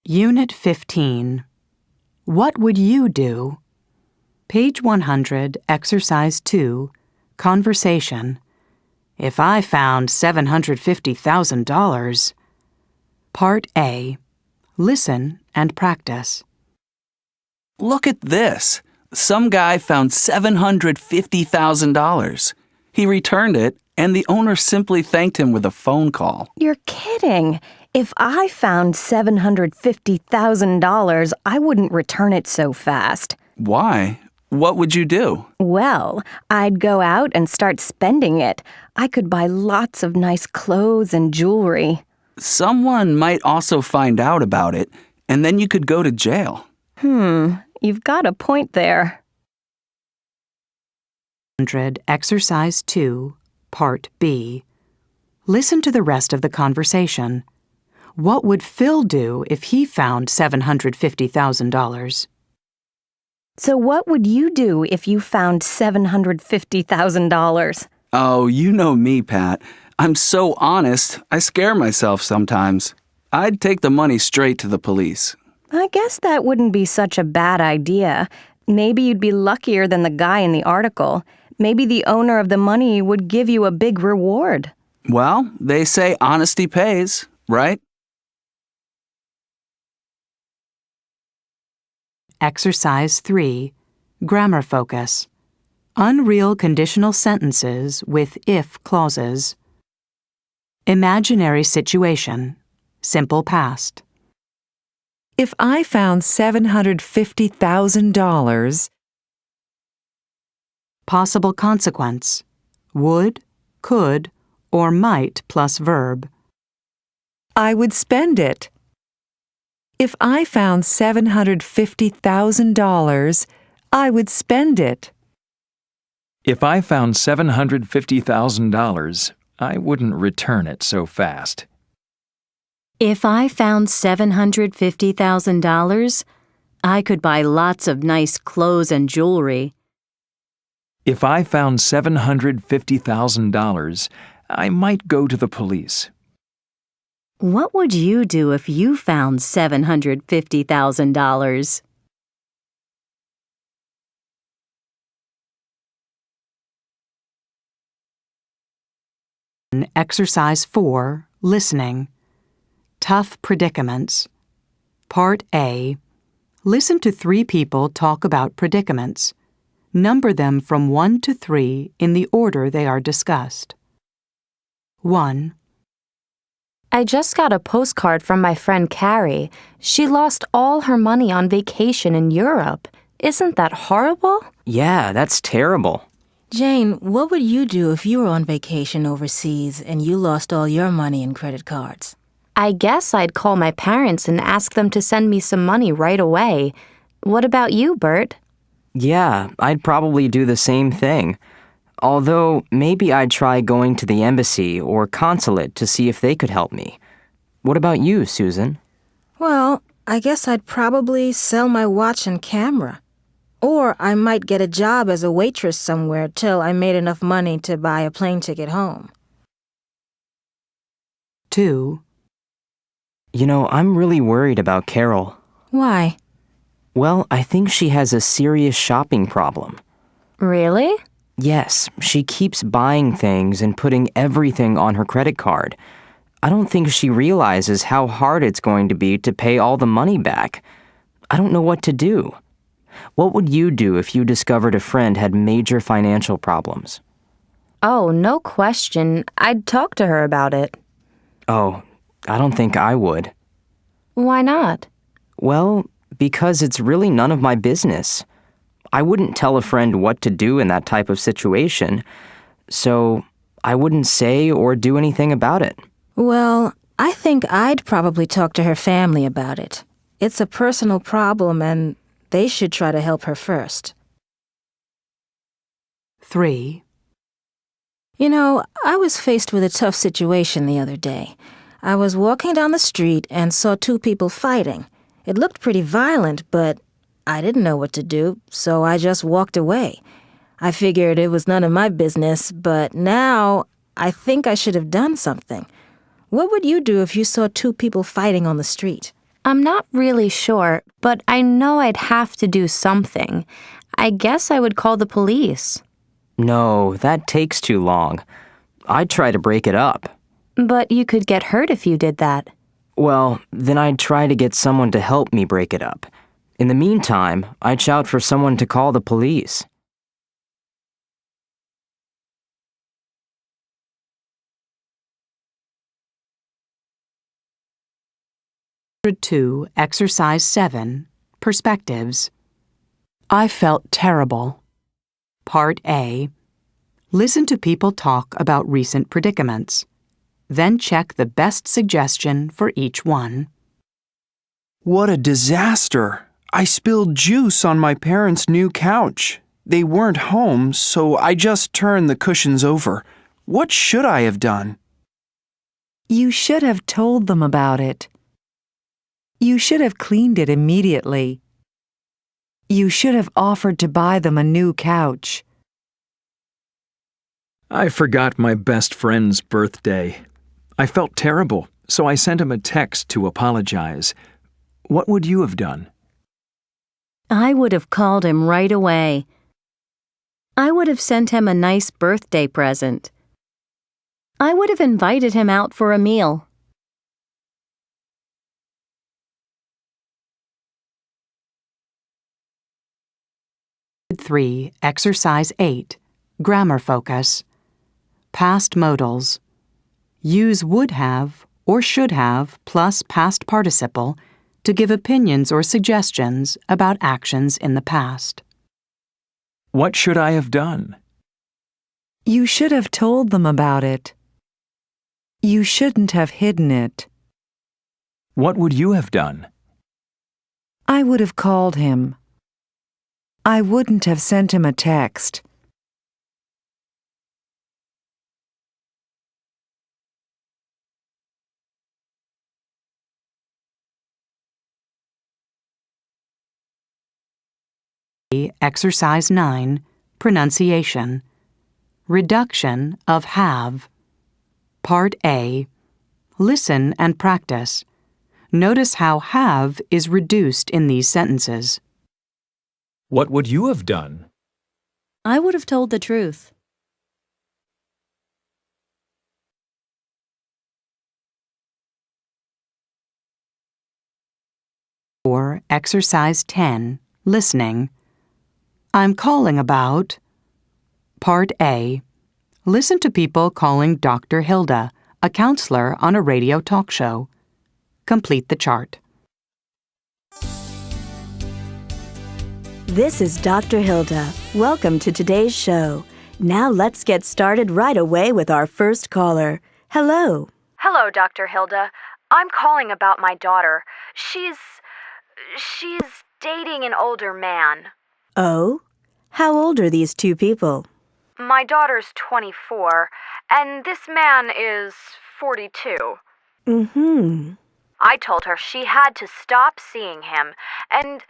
Unit 15. What would you do? Page 100, Exercise 2, Conversation. If I found $750,000. Part A. Listen and practice. Look at this. Some guy found $750,000. He returned it, and the owner simply thanked him with a phone call. You're kidding. If I found $750,000, I wouldn't return it so fast. Why? What would you do? Well, I'd go out and start spending it. I could buy lots of nice clothes and jewelry. Someone might also find out about it, and then you could go to jail. You've got a point there. 100, Exercise 2, Part B. Listen to the rest of the conversation. What would Phil do if he found $750,000? So what would you do if you found $750,000? Oh, you know me, Pat. I'm so honest, I scare myself sometimes. I'd take the money straight to the police. I guess that wouldn't be such a bad idea. Maybe you'd be luckier than the guy in the article. Maybe the owner of the money would give you a big reward. Well, they say honesty pays, right? Exercise 3, Grammar Focus. Unreal conditional sentences with if clauses. Imaginary situation. Simple past. If I found $750,000, Possible consequence. Would, could, or might plus verb. I would spend it. If I found $750,000, I would spend it. If I found $750,000, I wouldn't return it so fast. If I found $750,000, I could buy lots of nice clothes and jewelry. If I found $750,000, I might go to the police. What would you do if you found $750,000? Exercise 4, Listening. Tough predicaments. Part A. Listen to 3 people talk about predicaments. Number them from 1 to 3 in the order they are discussed. 1. I just got a postcard from my friend Carrie. She lost all her money on vacation in Europe. Isn't that horrible? Yeah, that's terrible. Jane, what would you do if you were on vacation overseas and you lost all your money in credit cards? I guess I'd call my parents and ask them to send me some money right away. What about you, Bert? Yeah, I'd probably do the same thing. Although, maybe I'd try going to the embassy or consulate to see if they could help me. What about you, Susan? Well, I guess I'd probably sell my watch and camera. Or I might get a job as a waitress somewhere till I made enough money to buy a plane ticket home. 2. You know, I'm really worried about Carol. Why? Well, I think she has a serious shopping problem. Really? Yes, she keeps buying things and putting everything on her credit card. I don't think she realizes how hard it's going to be to pay all the money back. I don't know what to do. What would you do if you discovered a friend had major financial problems? Oh, no question. I'd talk to her about it. Oh, I don't think I would. Why not? Well, because it's really none of my business. I wouldn't tell a friend what to do in that type of situation, so I wouldn't say or do anything about it. Well, I think I'd probably talk to her family about it. It's a personal problem and they should try to help her first. 3. You know, I was faced with a tough situation the other day. I was walking down the street and saw 2 people fighting. It looked pretty violent, but I didn't know what to do, so I just walked away. I figured it was none of my business, but now I think I should have done something. What would you do if you saw 2 people fighting on the street? I'm not really sure, but I know I'd have to do something. I guess I would call the police. No, that takes too long. I'd try to break it up. But you could get hurt if you did that. Well, then I'd try to get someone to help me break it up. In the meantime, I'd shout for someone to call the police. Exercise 7, Perspectives. I felt terrible. Part A. Listen to people talk about recent predicaments. Then check the best suggestion for each one. What a disaster! I spilled juice on my parents' new couch. They weren't home, so I just turned the cushions over. What should I have done? You should have told them about it. You should have cleaned it immediately. You should have offered to buy them a new couch. I forgot my best friend's birthday. I felt terrible, so I sent him a text to apologize. What would you have done? I would have called him right away. I would have sent him a nice birthday present. I would have invited him out for a meal. Exercise 8, Grammar Focus. Past modals. Use would have or should have plus past participle to give opinions or suggestions about actions in the past. What should I have done? You should have told them about it. You shouldn't have hidden it. What would you have done? I would have called him. I wouldn't have sent him a text. Exercise 9, Pronunciation. Reduction of have. Part A. Listen and practice. Notice how have is reduced in these sentences. What would you have done? I would have told the truth. Or Exercise 10, Listening. I'm calling about. Part A. Listen to people calling Dr. Hilda, a counselor on a radio talk show. Complete the chart. This is Dr. Hilda. Welcome to today's show. Now let's get started right away with our first caller. Hello. Hello, Dr. Hilda. I'm calling about my daughter. She's dating an older man. Oh? How old are these two people? My daughter's 24, and this man is 42. Mm-hmm. I told her she had to stop seeing him, and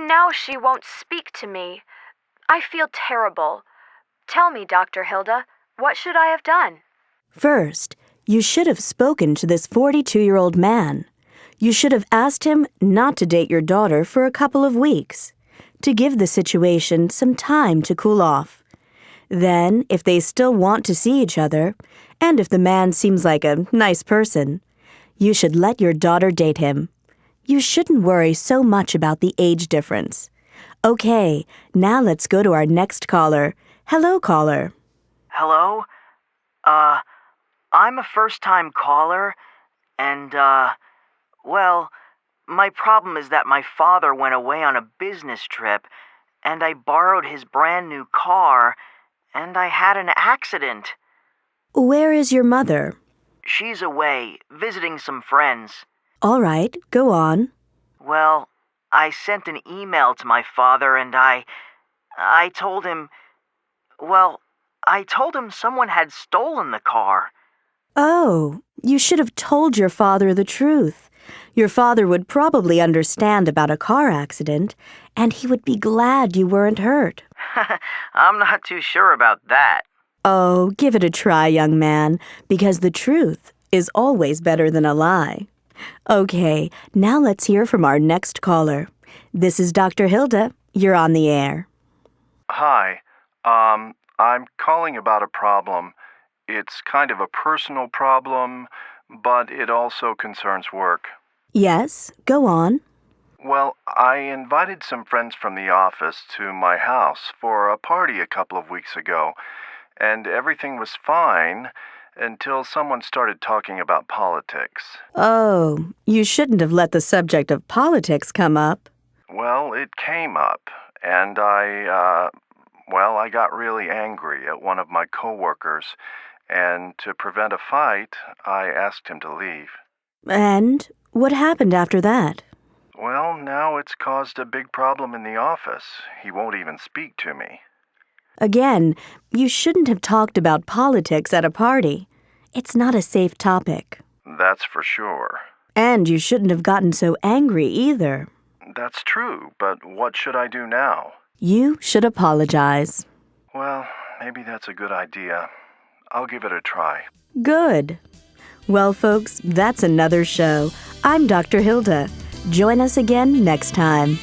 now she won't speak to me. I feel terrible. Tell me, Dr. Hilda, what should I have done? First, you should have spoken to this 42-year-old man. You should have asked him not to date your daughter for a couple of weeks, to give the situation some time to cool off. Then, if they still want to see each other, and if the man seems like a nice person, you should let your daughter date him. You shouldn't worry so much about the age difference. Okay, now let's go to our next caller. Hello, caller. Hello? I'm a first-time caller, and, well, my problem is that my father went away on a business trip, and I borrowed his brand-new car, and I had an accident. Where is your mother? She's away, visiting some friends. All right, go on. Well, I sent an email to my father, and I told him, I told him someone had stolen the car. Oh, you should have told your father the truth. Your father would probably understand about a car accident, and he would be glad you weren't hurt. I'm not too sure about that. Oh, give it a try, young man, because the truth is always better than a lie. Okay, now let's hear from our next caller. This is Dr. Hilda. You're on the air. Hi. I'm calling about a problem. It's kind of a personal problem, but it also concerns work. Yes, go on. Well, I invited some friends from the office to my house for a party a couple of weeks ago, and everything was fine until someone started talking about politics. Oh, you shouldn't have let the subject of politics come up. Well, it came up, and I got really angry at one of my coworkers, and to prevent a fight, I asked him to leave. And what happened after that? Well, now it's caused a big problem in the office. He won't even speak to me. Again, you shouldn't have talked about politics at a party. It's not a safe topic. That's for sure. And you shouldn't have gotten so angry either. That's true, but what should I do now? You should apologize. Well, maybe that's a good idea. I'll give it a try. Good. Well, folks, that's another show. I'm Dr. Hilda. Join us again next time.